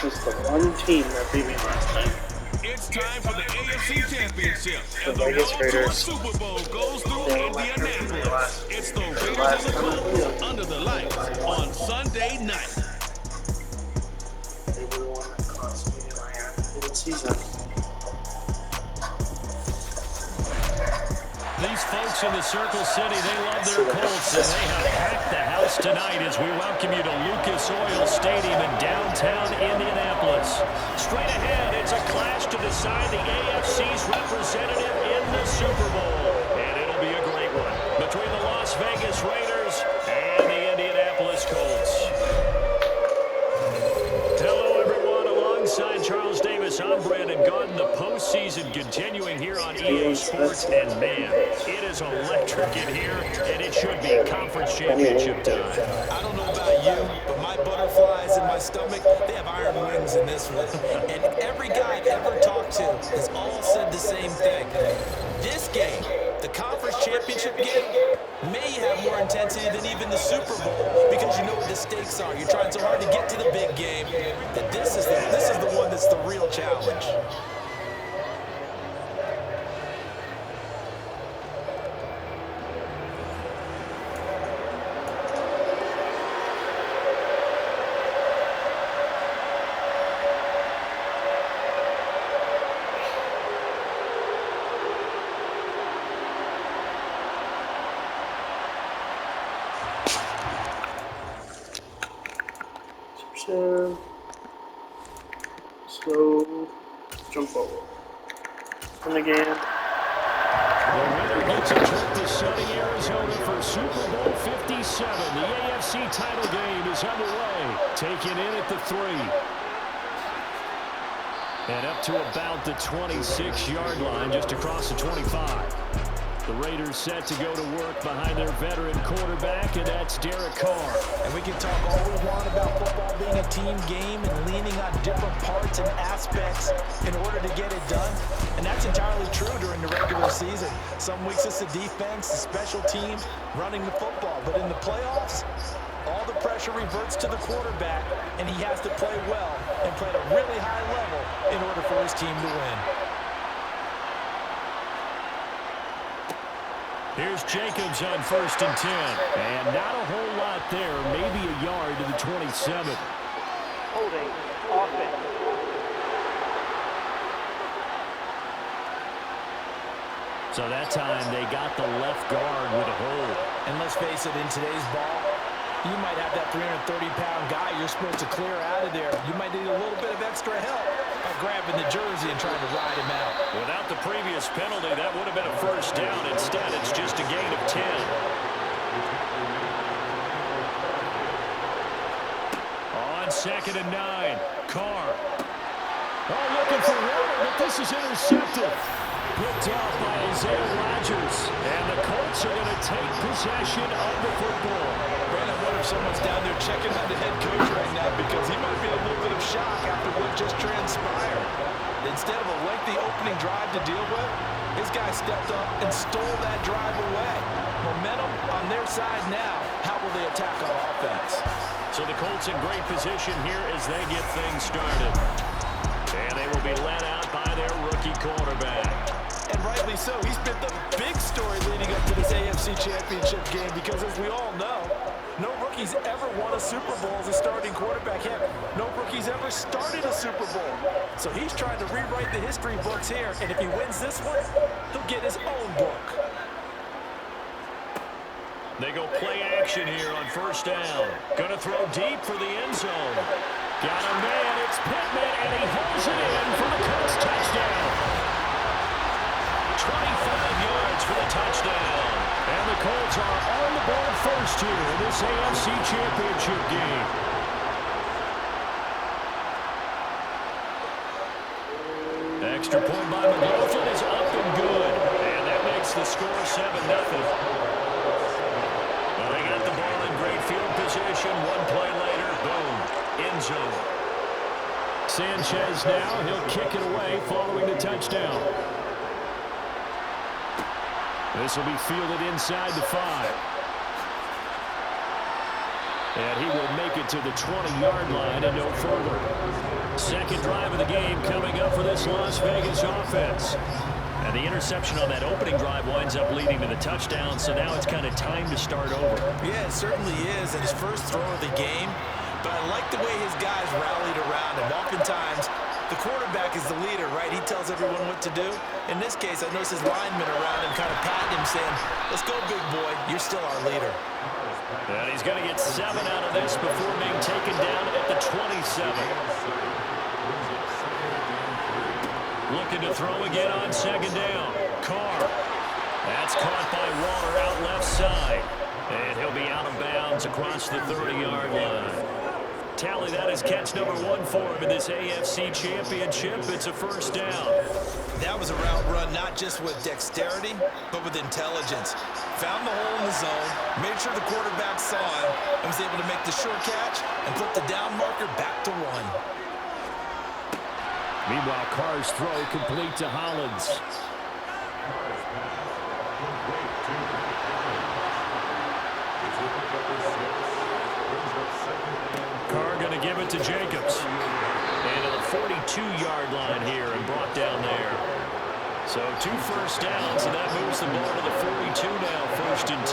It's the one team that beat me last time. It's time for the AFC Championship, and The the Vegas road to a Raiders. Super Bowl goes through They Indianapolis. It's the Raiders and the Colts under the lights on Sunday night. They were the one that cost me my undefeated season. These folks in the Circle City, they love their Colts, and they have packed the house tonight as we welcome you to Lucas Oil Stadium in downtown Indianapolis. Straight ahead, it's a clash to decide the AFC's representative in the Super Bowl. And it'll be a great one between the Las Vegas Raiders and the Indianapolis Colts. Hello, everyone. Alongside Charles Davis, I'm Brandon Gaudin. The postseason continuing here on EA Sports. And, man, it is electric in here, and it should be conference championship time. I don't know about you, but my butterflies in my stomach, they have iron wings in this one. And every guy I've ever talked to has all said the same thing. This game, the conference championship game, may have more intensity than even the Super Bowl because you know what the stakes are. You're trying so hard to get to the big game that this is the one that's the real challenge. Slow jump forward. And again. The winner gets a trip to sunny Arizona for Super Bowl 57. The AFC title game is underway. Taken in at the 3. And up to about the 26-yard line, just across the 25. The Raiders set to go to work behind their veteran quarterback, and that's Derek Carr. And we can talk all we want about football being a team game and leaning on different parts and aspects in order to get it done. And that's entirely true during the regular season. Some weeks it's the defense, the special teams, running the football. But in the playoffs, all the pressure reverts to the quarterback, and he has to play well and play at a really high level in order for his team to win. Here's Jacobs on 1st and 10. And not a whole lot there, maybe a yard to the 27. Holding offense. So that time they got the left guard with a hold. And let's face it, in today's ball, you might have that 330-pound guy you're supposed to clear out of there. You might need a little bit of extra help by grabbing the jersey and trying to ride him out. Without the previous penalty, that would have been a first down. Instead, it's just a gain of 10. On 2nd and 9, Carr. Oh, looking for water, but this is intercepted. Picked off by Isaiah Rodgers. And the Colts are going to take possession of the football. Brandon, I wonder if someone's down there checking on the head coach right now because he might be in a little bit of shock after what just transpired. Instead of a lengthy opening drive to deal with, his guy stepped up and stole that drive away. Momentum on their side now. How will they attack on offense? So the Colts in great position here as they get things started. And they will be led out by their rookie quarterback. And rightly so. He's been the big story leading up to this AFC Championship game because, as we all know, no rookie's ever won a Super Bowl as a starting quarterback. Heck, no rookie's ever started a Super Bowl. So he's trying to rewrite the history books here, and if he wins this one, he'll get his own book. They go play action here on 1st down. Gonna throw deep for the end zone. Got a man, it's Pittman, and he holds it in for the Colts touchdown. 25 yards for the touchdown. And the Colts are on the board first here in this AFC Championship game. Extra point by McLaughlin is up and good. And that makes the score 7-0. Well, they got the ball in great field position. One play later, boom, end zone. Sanchez now, he'll kick it away following the touchdown. This will be fielded inside the 5. And he will make it to the 20-yard line and no further. Second drive of the game coming up for this Las Vegas offense. And the interception on that opening drive winds up leading to the touchdown, so now it's kind of time to start over. Yeah, it certainly is, and his first throw of the game. But I like the way his guys rallied around him. Oftentimes, the quarterback is the leader, right? He tells everyone what to do. In this case, I noticed his linemen around him kind of patting him, saying, let's go, big boy. You're still our leader. And he's going to get 7 out of this before being taken down at the 27. Looking to throw again on second down. Carr. That's caught by Waller out left side. And he'll be out of bounds across the 30-yard line. Tally that as catch number 1 for him in this AFC Championship. It's a first down. That was a route run not just with dexterity, but with intelligence. Found the hole in the zone, made sure the quarterback saw him, and was able to make the short catch and put the down marker back to 1. Meanwhile, Carr's throw complete to Hollins. Carr going to give it to Jacobs. And to the 42-yard line here and brought down there. So 2 first downs, and that moves the ball to the 42 now, 1st and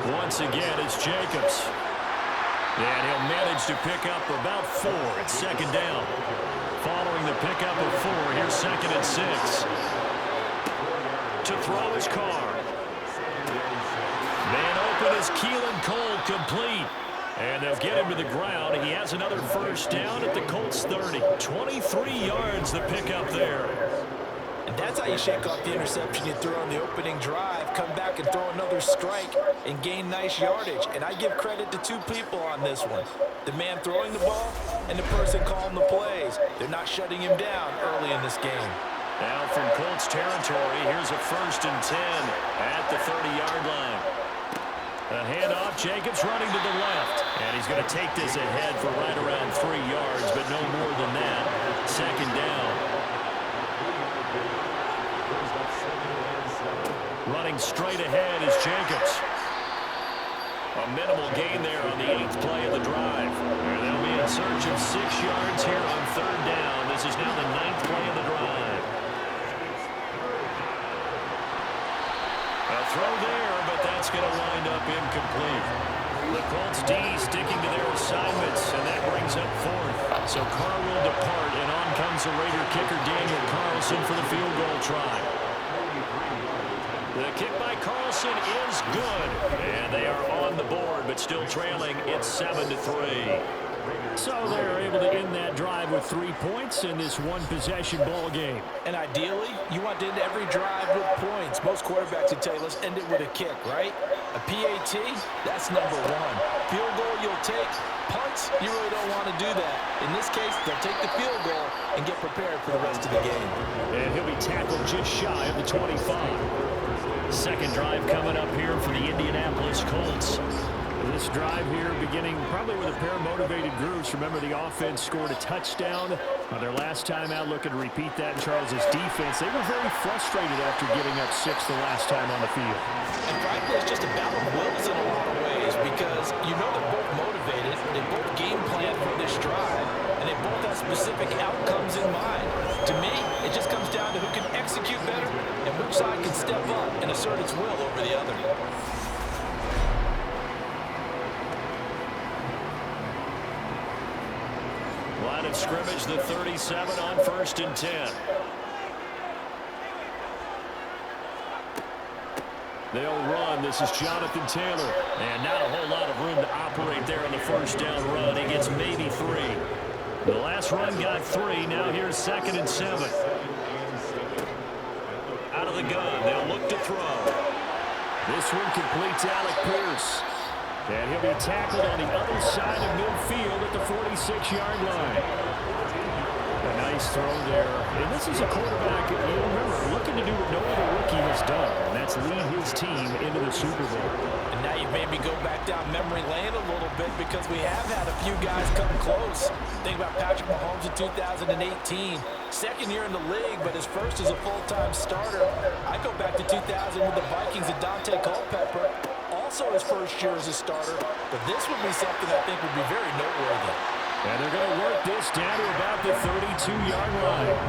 10. Once again, it's Jacobs. And he'll manage to pick up about 4 at second down. Following the pickup of 4, here's 2nd and 6. To throw his Carr. Man open is Keelan Cole, complete. And they'll get him to the ground. He has another first down at the Colts 30. 23 yards the pickup there. And that's how you shake off the interception you threw on the opening drive, come back and throw another strike and gain nice yardage. And I give credit to 2 people on this one. The man throwing the ball and the person calling the plays. They're not shutting him down early in this game. Now from Colts territory, here's a 1st and 10 at the 30-yard line. A handoff, Jacobs running to the left. And he's going to take this ahead for right around 3 yards, but no more than that. 2nd down. Running straight ahead is Jacobs. A minimal gain there on the 8th play of the drive. And they'll be in search of 6 yards here on 3rd down. This is now the 9th play of the drive. A throw there, but that's going to wind up incomplete. The Colts D sticking to their assignments, and that brings up 4th. So Carr will depart, and on comes the Raider kicker Daniel Carlson for the field goal try. The kick by Carlson is good, and they are on the board, but still trailing. It's 7-3. So they're able to end that drive with 3 points in this one-possession ball game. And ideally, you want to end every drive with points. Most quarterbacks would tell you, let's end it with a kick, right? A PAT, that's number 1. Field goal you'll take. Punts, you really don't want to do that. In this case, they'll take the field goal and get prepared for the rest of the game. And he'll be tackled just shy of the 25. Second drive coming up here for the Indianapolis Colts. This drive here beginning probably with a pair of motivated groups. Remember, the offense scored a touchdown on their last time out, looking to repeat that in Charles's defense. They were very frustrated after giving up 6 the last time on the field. And frankly, it's just a battle of wills in a lot of ways because you know they're both motivated, they both game plan for this drive, and they both have specific outcomes in mind. To me, it just comes down to who can execute better and which side can step up and assert its will over the other. Line of scrimmage, the 37 on 1st and 10. They'll run. This is Jonathan Taylor. And not a whole lot of room to operate there on the first down run. He gets maybe 3. The last run got 3. Now here's 2nd and 7. Out of the gun. They'll look to throw. This one completes Alec Pierce. And he'll be tackled on the other side of midfield at the 46-yard line. A nice throw there. And this is a quarterback, you remember, looking to do what no other rookie has done, and that's lead his team into the Super Bowl. And now you've made me go back down memory lane a little bit because we have had a few guys come close. Think about Patrick Mahomes in 2018. Second year in the league, but his first as a full-time starter. I go back to 2000 with the Vikings and Dante Culpepper. Also his first year as a starter, but this would be something I think would be very noteworthy. And It's down to about the 32-yard line.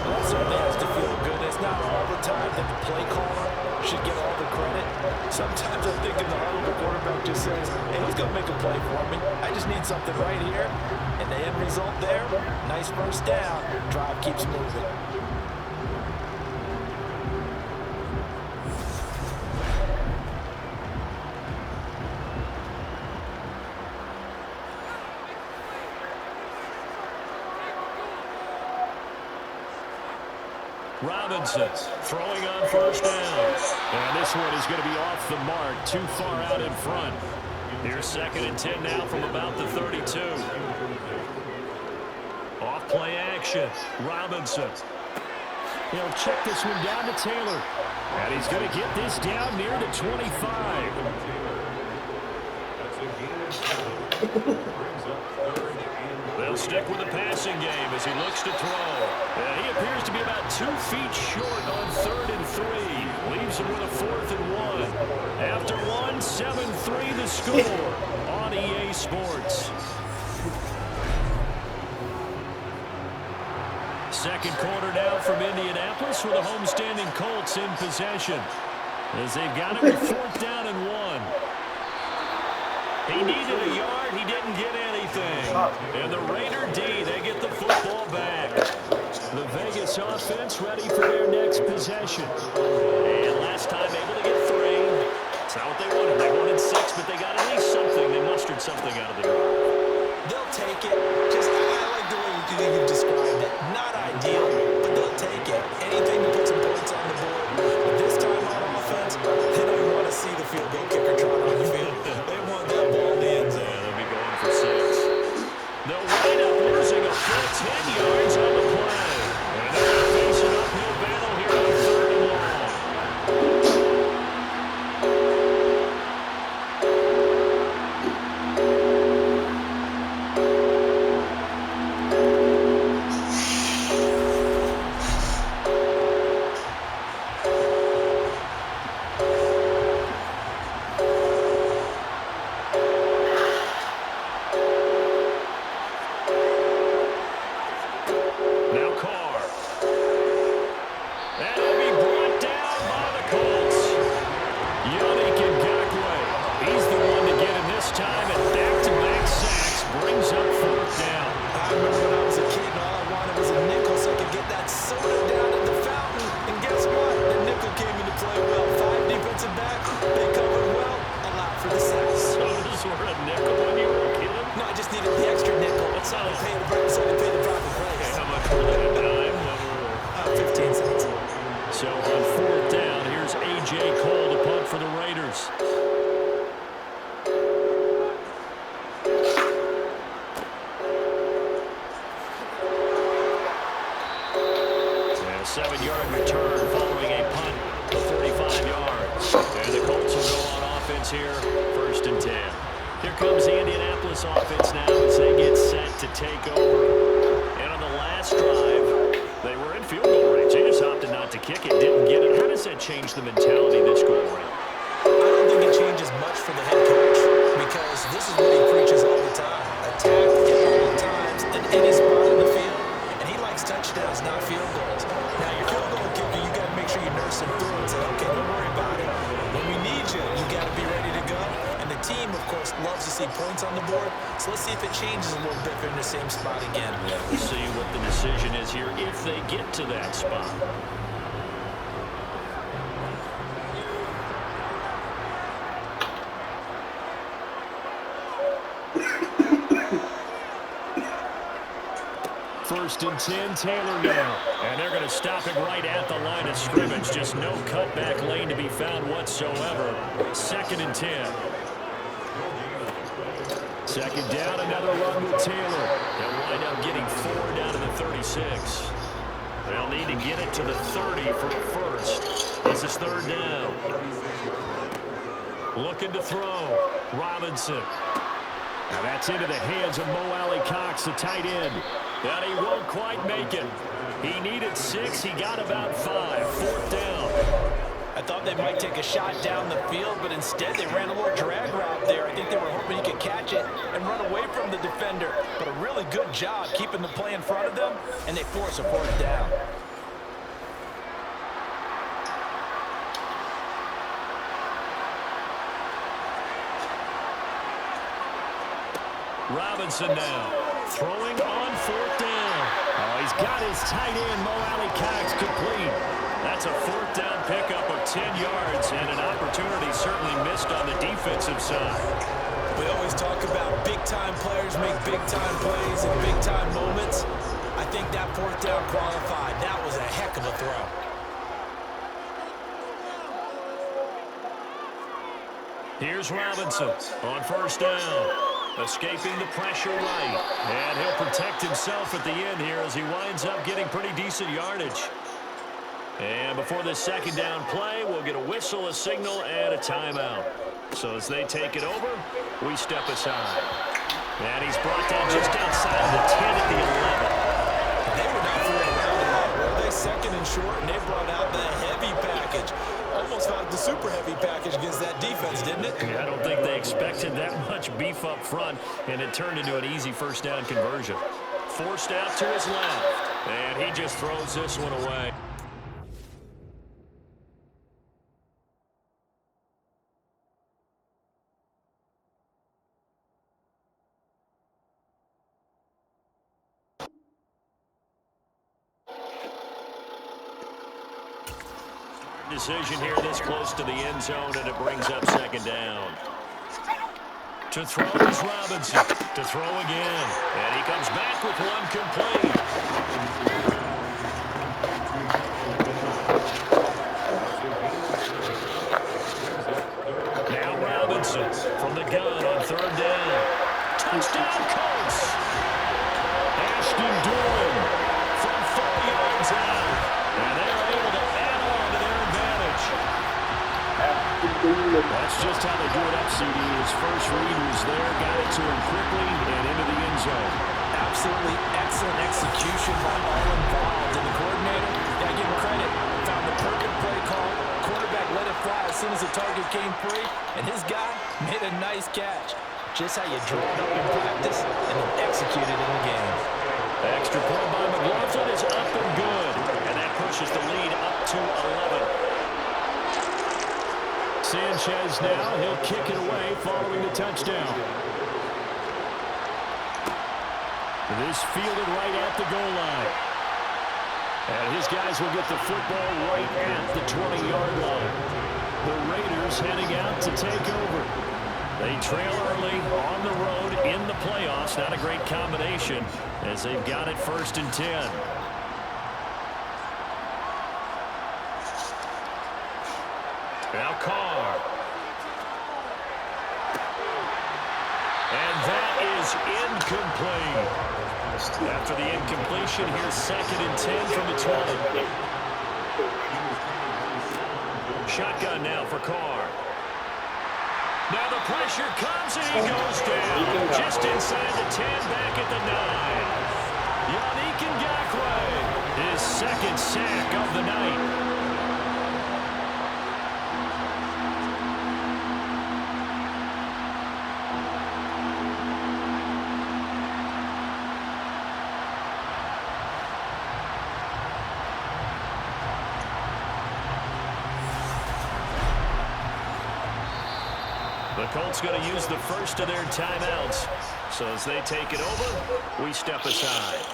Well, it certainly has to feel good. It's not all the time that the play caller should get all the credit. Sometimes I think in the huddle, the quarterback just says, hey, who's going to make a play for me? I just need something right here. And the end result there, nice first down. Drive keeps moving. Robinson throwing on first down. And this one is going to be off the mark, too far out in front. Here's 2nd and 10 now from about the 32. Off play action. Robinson. He'll check this one down to Taylor. And he's going to get this down near the 25. They'll stick with the passing game as he looks to throw. And he appears to be about 2 feet short on 3rd and 3. Leaves him with a 4th and 1. After 1, 7-3 the score on EA Sports. Second quarter now from Indianapolis with the homestanding Colts in possession. As they've got it with 4th down and 1. He needed a yard. He didn't get anything. And the Raider D, they get the football back. The Vegas offense ready for their next possession. And last time able to get 3. It's not what they wanted. They wanted 6, but they got at least something. They mustered something out of the drive. They'll take it. Just, I like the way you described it. Not ideal, but they'll take it. Anything to put some points on the board. But this time on offense, they don't even want to see the field goal kicker trot on the field. They want that ball in the end zone. Yeah, they'll be going for 6. They'll wind up losing a full 10 yards on the play. And they're going to face an uphill battle here on 3rd and long. First and 10, Taylor now. And they're going to stop it right at the line of scrimmage. Just no cutback lane to be found whatsoever. 2nd and 10. Second down, another run with Taylor. They'll wind up getting 4 down to the 36. They'll need to get it to the 30 for a first. This is 3rd down. Looking to throw. Robinson. Now that's into the hands of Mo Alley-Cox, the tight end. And he won't quite make it. He needed 6. He got about 5. 4th down. I thought they might take a shot down the field, but instead they ran a little drag route there. I think they were hoping he could catch it and run away defender, but a really good job keeping the play in front of them, and they force a fourth down. Robinson now, throwing on fourth down. Oh, he's got his tight end, Mo Alley-Cox, complete. That's a fourth down pickup of 10 yards, and an opportunity certainly missed on the defensive side. We always talk about big-time players make big-time plays in big-time moments. I think that fourth down qualified. That was a heck of a throw. Here's Robinson on first down. Escaping the pressure right. And he'll protect himself at the end here as he winds up getting pretty decent yardage. And before this second down play, we'll get a whistle, a signal, and a timeout. So as they take it over, we step aside. And he's brought down just outside of the 10 at the 11. They were not fooling around a lot, were they? Second and short, and they brought out the heavy package. Almost found the super heavy package against that defense, didn't it? I don't think they expected that much beef up front, and it turned into an easy first down conversion. Forced out to his left, and he just throws this one away. Decision here this close to the end zone, and it brings up second down. To throw is Robinson. To throw again. And he comes back with one complete. Now Robinson from the gun on third down. Touchdown, Colts. Ashton Dulin from 4 yards out. And they're able to add on to their advantage. That's just how they do it up, CD. His first read was there, got it to him quickly, and into the end zone. Absolutely excellent execution by all involved. And the coordinator, gotta give him credit, found the perfect play call. Quarterback let it fly as soon as the target came free, and his guy made a nice catch. Just how you draw it up in practice and then execute it in the game. The extra point by McLaughlin is up and good, and that pushes the lead up to 11. Sanchez now, he'll kick it away following the touchdown. This fielded right at the goal line. And his guys will get the football right at the 20-yard line. The Raiders heading out to take over. They trail early on the road in the playoffs. Not a great combination as they've got it 1st and 10. Now Carr. And that is incomplete. After the incompletion, here's 2nd and 10 from the 20. Shotgun now for Carr. Now the pressure comes and he goes down. Just inside the 10, back at the 9. Yannick Ngakoue, his 2nd sack of the night. The Colts going to use the first of their timeouts. So as they take it over, we step aside.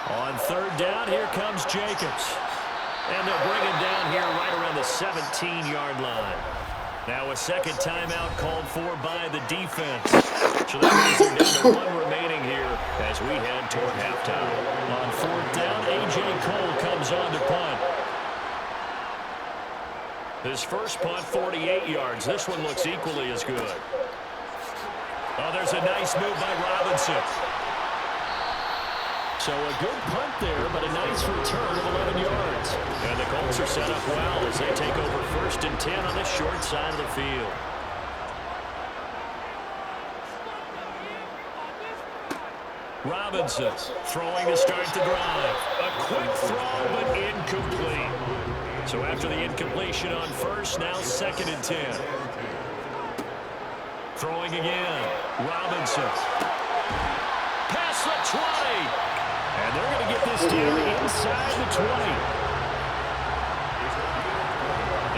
On 3rd down, here comes Jacobs. And they'll bring him down here right around the 17-yard line. Now a 2nd timeout called for by the defense. So that means they're down to 1 remaining here as we head toward halftime. On 4th down, A.J. Cole comes on to punt. His first punt, 48 yards. This one looks equally as good. Oh, there's a nice move by Robinson. So a good punt there, but a nice return of 11 yards. And the Colts are set up well as they take over 1st and 10 on the short side of the field. Robinson throwing to start the drive. A quick throw, but incomplete. So after the incompletion on first, now 2nd and 10. Throwing again. Robinson. Past the 20. And they're going to get this down inside the 20.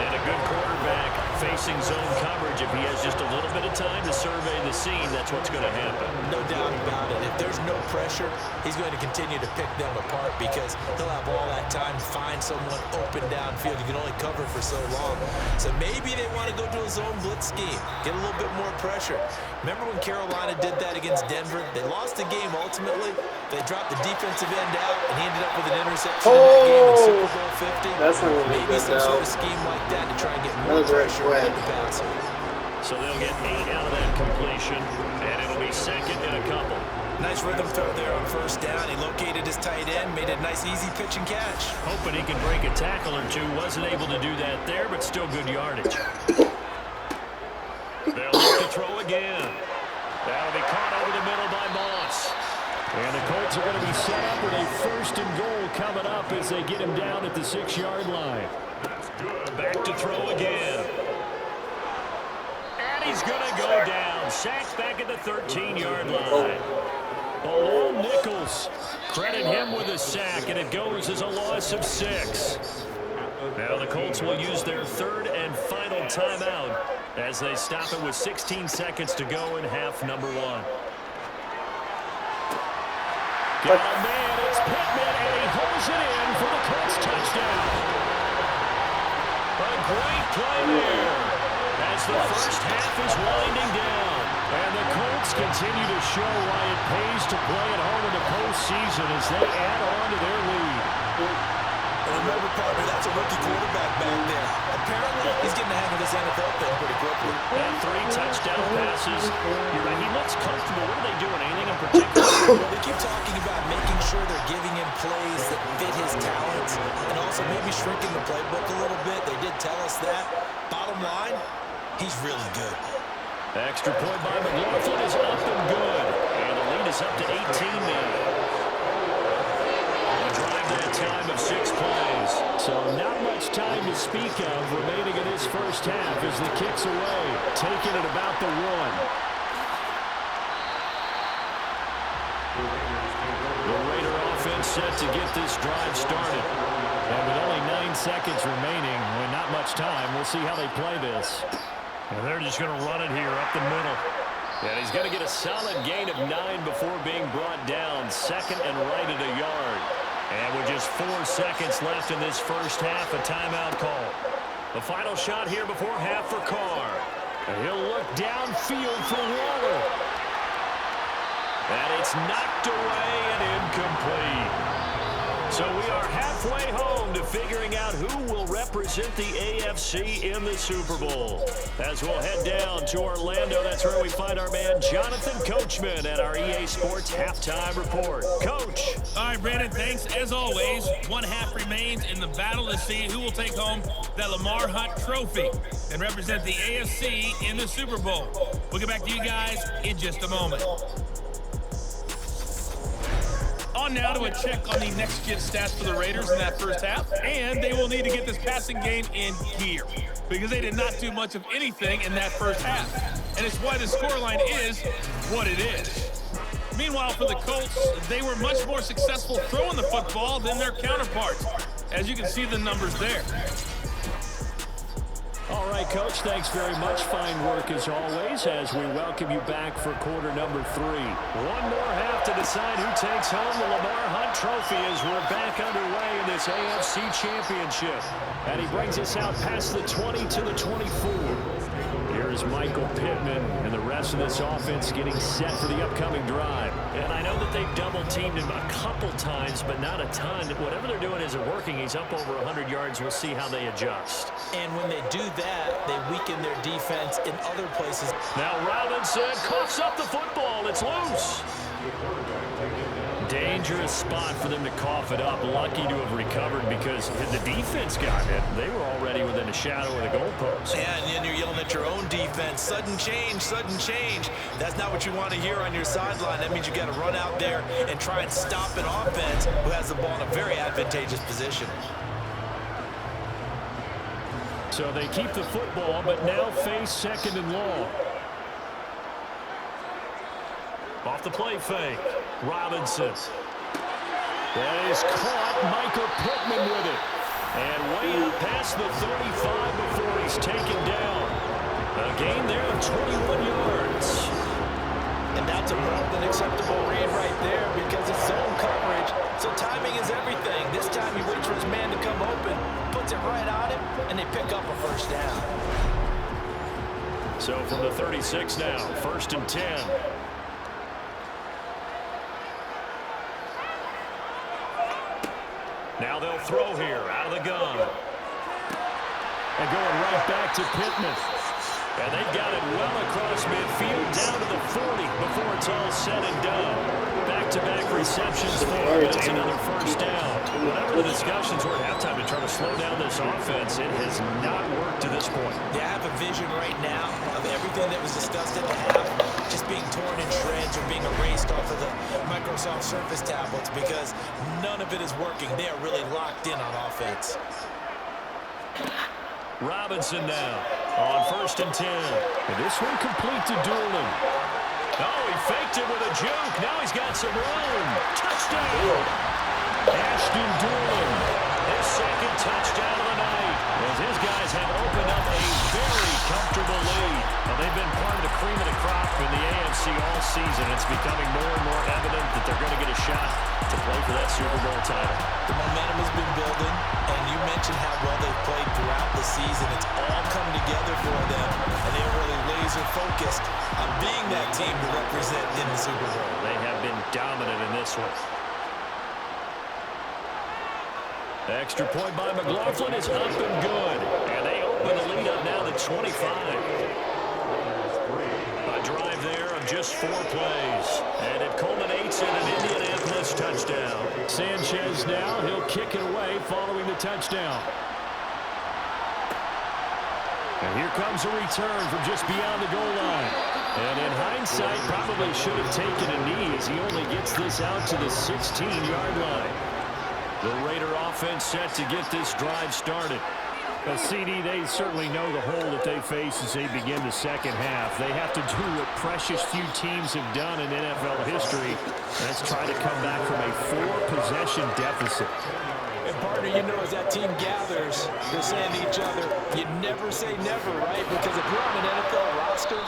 And a good quarterback facing zone coverage. If he has just a little bit of time to survey the scene, that's what's going to happen. No doubt about it. If there's no pressure, he's going to continue to pick them apart because he'll have all that time to find someone open downfield. You can only cover for so long. So maybe they want to go to a zone blitz scheme, get a little bit more pressure. Remember when Carolina did that against Denver? They lost the game ultimately. They dropped the defensive end out, and he ended up with an interception in that game in Super Bowl 50. That's not really Maybe good some now. sort of scheme like that to try and get more pressure on the passer. So they'll get 8 out of that completion, and it'll be 2nd and a couple. Nice rhythm throw there on first down. He located his tight end, made a nice easy pitch and catch. Hoping he can break a tackle or two. Wasn't able to do that there, but still good yardage. They'll look to throw again. That'll be caught over the middle by Moss. And the Colts are going to be set up with a 1st and goal coming up as they get him down at the 6-yard line. Back to throw again. And he's going to go down. Sacked back at the 13-yard line. Malone Nichols. Credit him with a sack, and it goes as a loss of 6. Now the Colts will use their 3rd and final timeout as they stop it with 16 seconds to go in half number 1. Got a man, it's Pittman, and he holds it in for the Colts touchdown. A great play there as the first half is winding down. And the Colts continue to show why it pays to play at home in the postseason as they add on to their lead. Remember, partner, that's a rookie quarterback back there. Apparently, he's getting the hang of this NFL thing pretty quickly. And 3 touchdown passes. You're right, he looks comfortable. What are they doing? Anything in particular? Well, they keep talking about making sure they're giving him plays that fit his talents and also maybe shrinking the playbook a little bit. They did tell us that. Bottom line, he's really good. Extra point by McLaughlin is up and good. And the lead is up to 18 now. That time of 6 plays. So not much time to speak of remaining in this first half as the kick's away, taking it about the 1. The Raider offense set to get this drive started. And with only 9 seconds remaining, with not much time, we'll see how they play this. And they're just going to run it here up the middle. And he's going to get a solid gain of 9 before being brought down. 2nd and right at a yard. And with just 4 seconds left in this first half, a timeout call. The final shot here before half for Carr. And he'll look downfield for Waller. And it's knocked away and incomplete. So we are halfway home to figuring out who will represent the AFC in the Super Bowl. As we'll head down to Orlando, that's where we find our man Jonathan Coachman at our EA Sports Halftime Report. Coach. All right, Brandon, thanks. As always, 1 half remains in the battle to see who will take home that Lamar Hunt trophy and represent the AFC in the Super Bowl. We'll get back to you guys in just a moment. On now to a check on the next-gen stats for the Raiders in that first half, and they will need to get this passing game in gear because they did not do much of anything in that first half, and it's why the scoreline is what it is. Meanwhile, for the Colts, they were much more successful throwing the football than their counterparts, as you can see the numbers there. All right, Coach, thanks very much. Fine work as always as we welcome you back for quarter number 3. 1 more half to decide who takes home the Lamar Hunt trophy as we're back underway in this AFC Championship. And he brings us out past the 20 to the 24. Here's Michael Pittman and the rest of this offense getting set for the upcoming drive. And I know that they've double-teamed him a couple times, but not a ton. Whatever they're doing isn't working. He's up over 100 yards. We'll see how they adjust. And when they do that, they weaken their defense in other places. Now Robinson coughs up the football. It's loose. Dangerous spot for them to cough it up. Lucky to have recovered because the defense got it. They were already within a shadow of the goalpost. Yeah, and then you're yelling at your own defense. Sudden change, sudden change. That's not what you want to hear on your sideline. That means you got to run out there and try and stop an offense who has the ball in a very advantageous position. So they keep the football, but now face 2nd and long. Off the play fake. Robinson. That is caught. Michael Pittman with it. And way up past the 35 before he's taken down. A gain there of 21 yards. And that's a more than acceptable read right there because it's zone coverage. So timing is everything. This time he waits for his man to come open, puts it right on him, and they pick up a first down. So from the 36 now, 1st and 10. Now they'll throw here out of the gun. And going right back to Pittman. And they've got it well across midfield down to the 40 before it's all said and done. Back-to-back receptions for him. It's another first down. Whatever the discussions were at halftime to try to slow down this offense, it has not worked to this point. They have a vision right now of everything that was discussed at the half just being torn in shreds or being erased off of the Microsoft Surface tablets because none of it is working. They are really locked in on offense. Robinson now on 1st and 10. And this one complete to Doolin. Oh, he faked it with a juke. Now he's got some room. Touchdown. Ashton Doolin. His 2nd touchdown of the night. As his guys have opened up a very comfortable lead. Well, they've been part of the cream of the crop in the AFC all season. It's becoming more and more evident that they're going to get a shot to play for that Super Bowl title. The momentum has been building, and you mentioned how well they've played throughout the season. It's all come together for them, and they're really laser-focused on being that team to represent in the Super Bowl. They have been dominant in this one. Extra point by McLaughlin is up and good. And they open the lead up now to 25. A drive there of just 4 plays. And it culminates in an Indianapolis touchdown. Sanchez now, he'll kick it away following the touchdown. And here comes a return from just beyond the goal line. And in hindsight, probably should have taken a knee as he only gets this out to the 16-yard line. The Raider offense set to get this drive started. CD, they certainly know the hole that they face as they begin the second half. They have to do what precious few teams have done in NFL history. That's try to come back from a 4-possession deficit. And partner, you know, as that team gathers, they're saying to each other, you never say never, right? Because if you're on an NFL roster,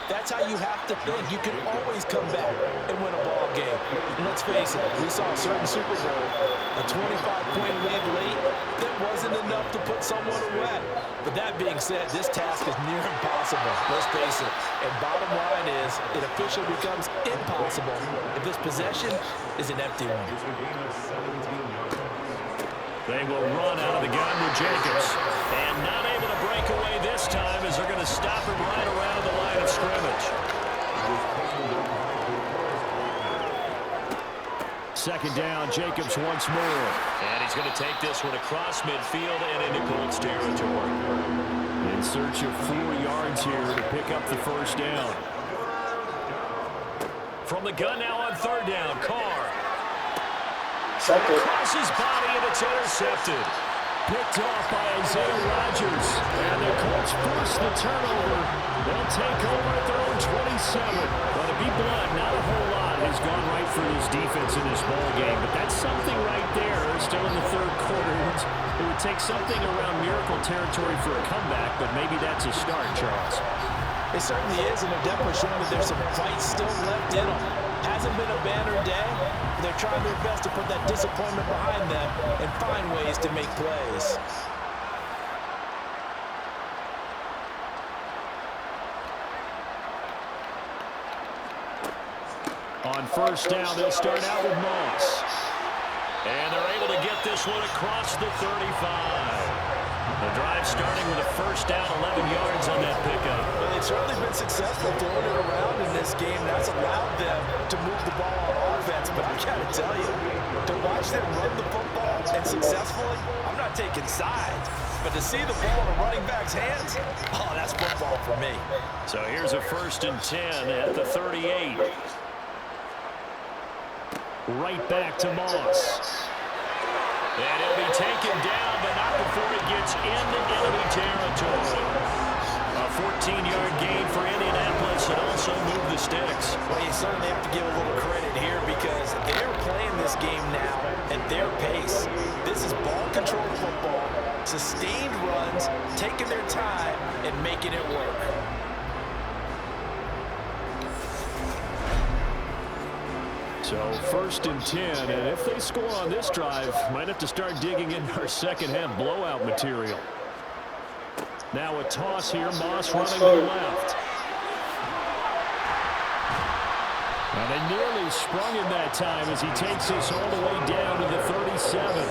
that's how you have to think. You can always come back and win a ball game. And let's face it, we saw a certain Super Bowl, a 25-point lead late, that wasn't enough to put someone away. But that being said, this task is near impossible. Let's face it. And bottom line is, it officially becomes impossible if this possession is an empty one. They will run out of the gun with Jacobs. And not able to break away this time as they're going to stop him right around the line of scrimmage. Second down, Jacobs once more. And he's going to take this one across midfield and into Colts territory. In search of 4 yards here to pick up the first down. From the gun now on 3rd down, Carr. Across his body, and it's intercepted. Picked off by Isaiah Rodgers. And the Colts force the turnover. They'll take over at their own 27. But to be blunt, not a whole lot has gone right for this defense in this ball game. But that's something right there. Still in the 3rd quarter. It would take something around miracle territory for a comeback, but maybe that's a start, Charles. It certainly is, and they're definitely showing that there's some fight still left in them. Hasn't been a banner day. They're trying their best to put that disappointment behind them and find ways to make plays. On 1st down, they'll start out with Moss. And they're able to get this one across the 35. The drive starting with a first down, 11 yards on that pickup. Well, they've certainly been successful throwing it around in this game. That's allowed them to move the ball on offense. But I got to tell you, to watch them run the football and successfully, I'm not taking sides. But to see the ball in a running back's hands, oh, that's football for me. So here's a 1st and 10 at the 38. Right back to Moss. And he'll be taken down, but not before he gets into enemy territory. A 14-yard gain for Indianapolis and also move the sticks. Well, you certainly have to give a little credit here because they're playing this game now at their pace. This is ball control football, sustained runs, taking their time, and making it work. So 1st and 10, and if they score on this drive, might have to start digging in our second-half blowout material. Now a toss here, Moss running to the left. And they nearly sprung him that time as he takes us all the way down to the 37.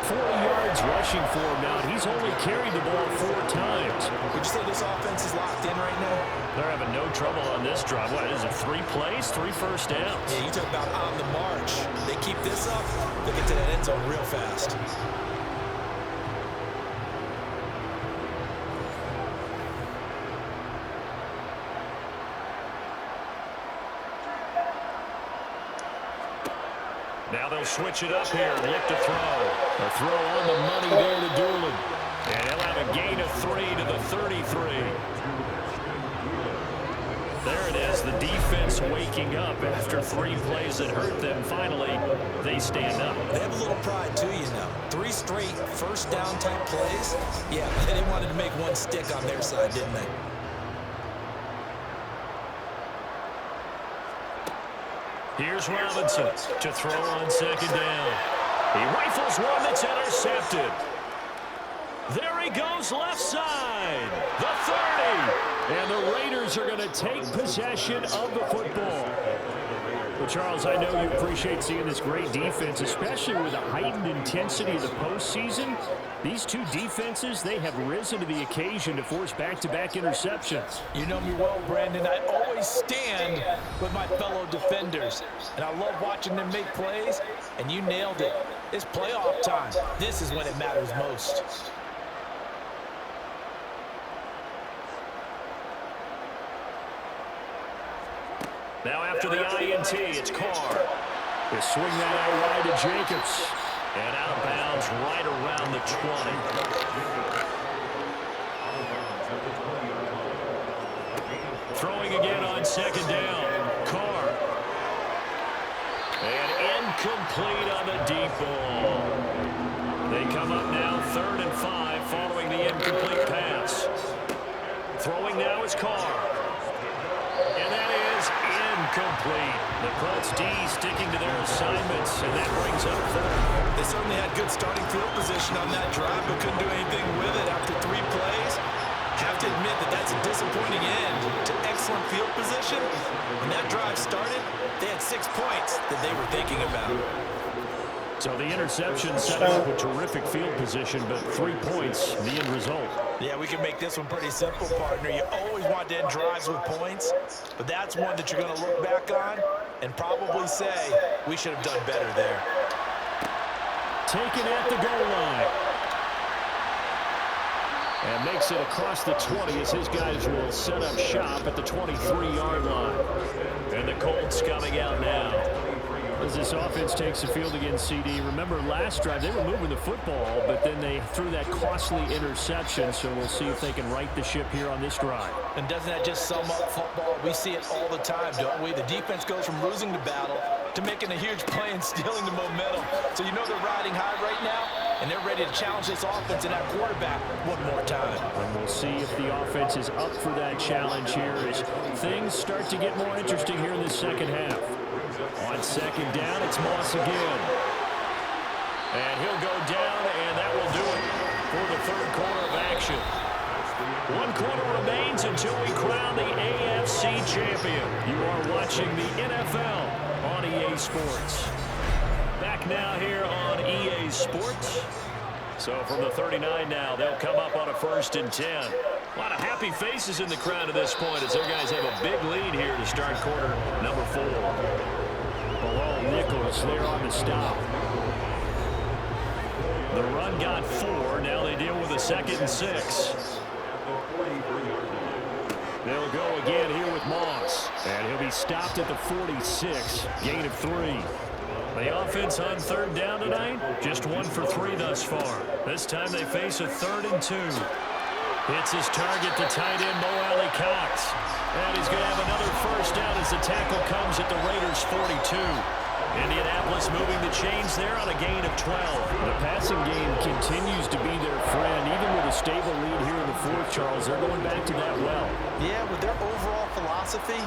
40 yards rushing for him now. He's only carried the ball 4 times. Would you say this offense is locked in right now? They're having no trouble on this drive. What is it, 3 plays, 3 first downs? Yeah, you talk about on the march. They keep this up, they'll get to that end zone real fast. Now they'll switch it up here and look to throw. A throw on the money there to Doolin. And he'll have a gain of 3 to the 33. There it is, the defense waking up after 3 plays that hurt them. Finally, they stand up. They have a little pride too, you know. 3 straight first down type plays. Yeah, they wanted to make one stick on their side, didn't they? Here's Robinson to throw on 2nd down. He rifles one that's intercepted. There he goes left side, the 30. And the Raiders are going to take possession of the football. Well, Charles, I know you appreciate seeing this great defense, especially with the heightened intensity of the postseason. These 2 defenses, they have risen to the occasion to force back-to-back interceptions. You know me well, Brandon. I always stand with my fellow defenders. And I love watching them make plays, and you nailed it. It's playoff time. This is when it matters most. Now after the INT, it's Carr. They swing that out wide to Jacobs. And out of bounds right around the 20. Throwing again on 2nd down. Carr. And incomplete on the deep ball. They come up now 3rd and 5 following the incomplete pass. Throwing now is Carr. And that is incomplete. The Colts D sticking to their assignments, and that brings up 4th. They certainly had good starting field position on that drive, but couldn't do anything with it after 3 plays. Have to admit that that's a disappointing end to excellent field position. When that drive started, they had 6 points that they were thinking about. So the interception set up a terrific field position, but 3 points, the end result. Yeah, we can make this one pretty simple, partner. You always want to end drives with points, but that's one that you're going to look back on and probably say, we should have done better there. Taken at the goal line. And makes it across the 20 as his guys will set up shop at the 23-yard line. And the Colts coming out now. As this offense takes the field against CD. Remember last drive, they were moving the football, but then they threw that costly interception, so we'll see if they can right the ship here on this drive. And doesn't that just sum up football? We see it all the time, don't we? The defense goes from losing the battle to making a huge play and stealing the momentum. So you know they're riding high right now, and they're ready to challenge this offense and that quarterback one more time. And we'll see if the offense is up for that challenge here as things start to get more interesting here in the second half. On 2nd down, it's Moss again. And he'll go down, and that will do it for the 3rd quarter of action. 1 quarter remains until we crown the AFC champion. You are watching the NFL on EA Sports. Back now here on EA Sports. So from the 39 now, they'll come up on a 1st and 10. A lot of happy faces in the crowd at this point as their guys have a big lead here to start quarter number 4. Bilal Nichols there on the stop. The run got 4. Now they deal with a 2nd and 6. They'll go again here with Moss. And he'll be stopped at the 46. Gain of 3. The offense on third down tonight, just 1 for 3 thus far. This time they face a 3rd and 2. Hits his target, the tight end, Mo Alley-Cox. And he's going to have another first down as the tackle comes at the Raiders' 42. Indianapolis moving the chains there on a gain of 12. The passing game continues to be their friend. Even with a stable lead here in the 4th, Charles, they're going back to that well. Yeah, with their overall philosophy,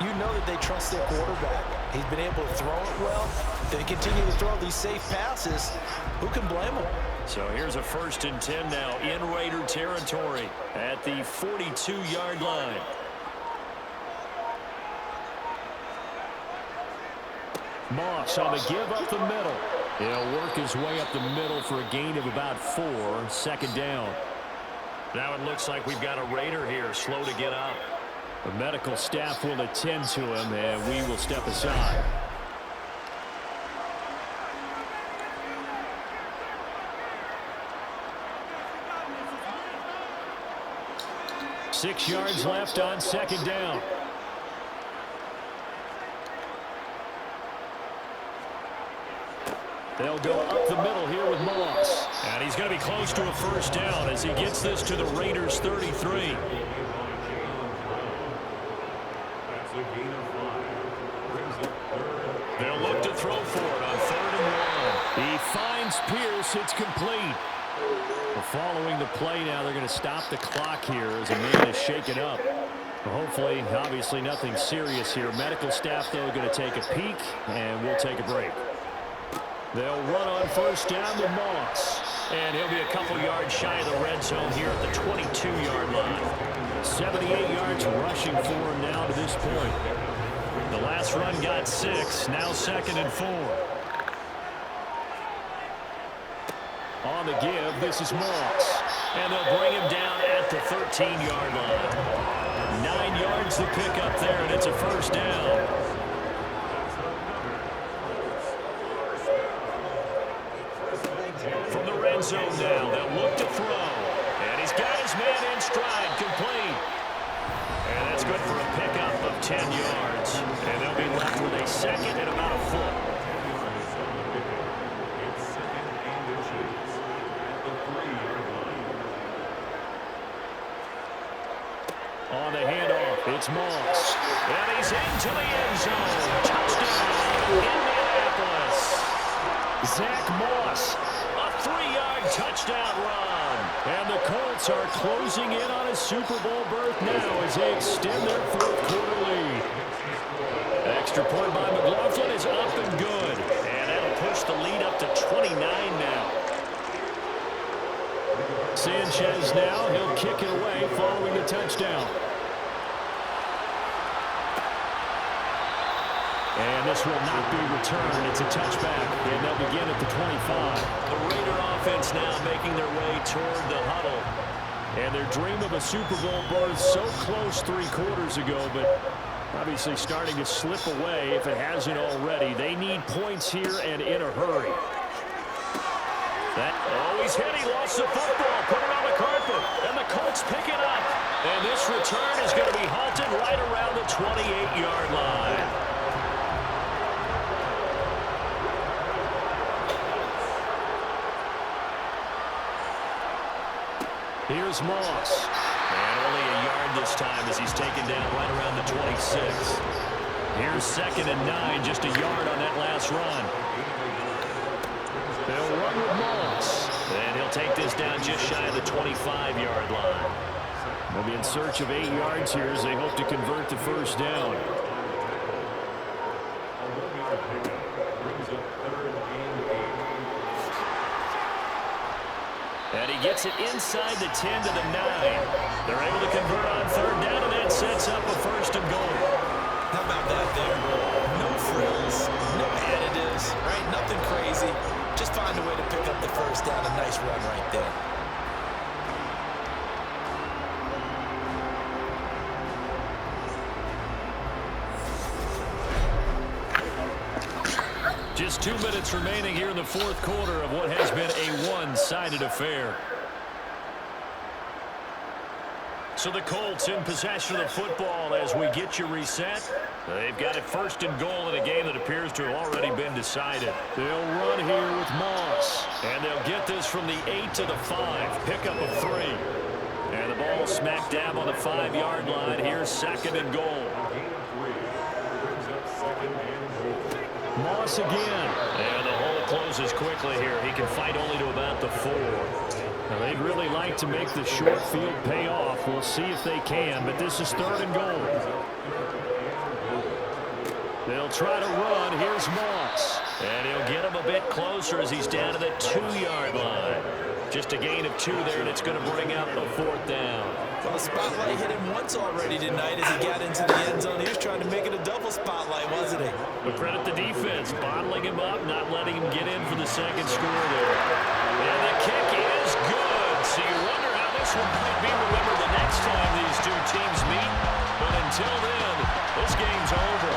you know that they trust their quarterback. He's been able to throw it well. They continue to throw these safe passes. Who can blame them? So here's a 1st and 10 now in Raider territory at the 42-yard line. Moss on the give up the middle. He'll work his way up the middle for a gain of about 4, 2nd down. Now it looks like we've got a Raider here, slow to get up. The medical staff will attend to him, and we will step aside. Six yards left on 2nd down. They'll go up the middle here with Moss. And he's going to be close to a first down as he gets this to the Raiders' 33. They'll look to throw for it on 3rd and 1. He finds Pierce. It's complete. Following the play now, they're going to stop the clock here as a man is shaken up. Hopefully, obviously nothing serious here. Medical staff, though, going to take a peek, and we'll take a break. They'll run on first down with Moss. And he'll be a couple yards shy of the red zone here at the 22-yard line. 78 yards rushing for him now to this point. The last run got 6, now 2nd and 4. On the give, this is Moss. And they'll bring him down at the 13-yard line. 9 yards to pick up there, and it's a first down. From the red zone now, they'll look to throw. And he's got his man in stride, complete. And that's good for a pickup of 10 yards. And they'll be left with a 2nd and about a foot. On the handoff, it's Moss. And he's into the end zone. Touchdown, Indianapolis. Zach Moss. A 3-yard touchdown run. And the Colts are closing in on a Super Bowl berth now as they extend their 4th quarter lead. Extra point by McLaughlin is up and good. And that'll push the lead up to 29 now. Sanchez now, he'll kick it away following the touchdown. And this will not be returned. It's a touchback, and they'll begin at the 25. The Raider offense now making their way toward the huddle. And their dream of a Super Bowl berth so close 3 quarters ago, but obviously starting to slip away if it hasn't already. They need points here and in a hurry. He's hit. He lost the football. Put it on the carpet. And the Colts pick it up. And this return is going to be halted right around the 28-yard line. Here's Moss. And only a yard this time as he's taken down right around the 26. Here's 2nd and 9, just a yard on that last run. They'll run with Moss. And he'll take this down just shy of the 25-yard line. They'll be in search of 8 yards here as they hope to convert the first down. And he gets it inside the 10 to the 9. They're able to convert on 3rd down, and that sets up a 1st and goal. How about that there? No frills, no additives, right? Nothing crazy. Just find a way to pick up the first down. A nice run right there. Just 2 minutes remaining here in the 4th quarter of what has been a one-sided affair. So the Colts in possession of the football as we get you reset. They've got it first and goal in a game that appears to have already been decided. They'll run here with Moss. And they'll get this from the 8 to the 5. Pickup of 3. And the ball smack dab on the 5-yard line. Here's second and goal. Moss again. And the hole closes quickly here. He can fight only to about the 4. Now, they'd really like to make the short field pay off. We'll see if they can, but this is third and goal. They'll try to run. Here's Moss. And he'll get him a bit closer as he's down to the 2-yard line. Just a gain of 2 there, and it's going to bring out the 4th down. Well, the spotlight hit him once already tonight as he got into the end zone. He was trying to make it a double spotlight, wasn't he? But credit the defense, bottling him up, not letting him get in for the second score there. And the kick is good. So you wonder how this one might be remembered the next time these two teams meet. But until then, this game's over.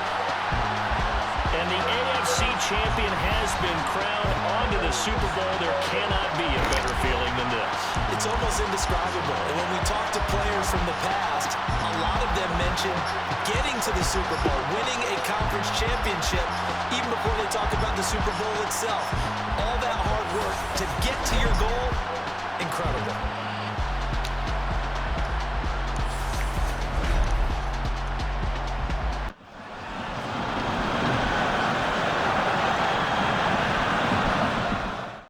And the AFC champion has been crowned onto the Super Bowl. There cannot be a better feeling than this. It's almost indescribable. And when we talk to players from the past, a lot of them mention getting to the Super Bowl, winning a conference championship, even before they talk about the Super Bowl itself. All that hard work to get to your goal, incredible.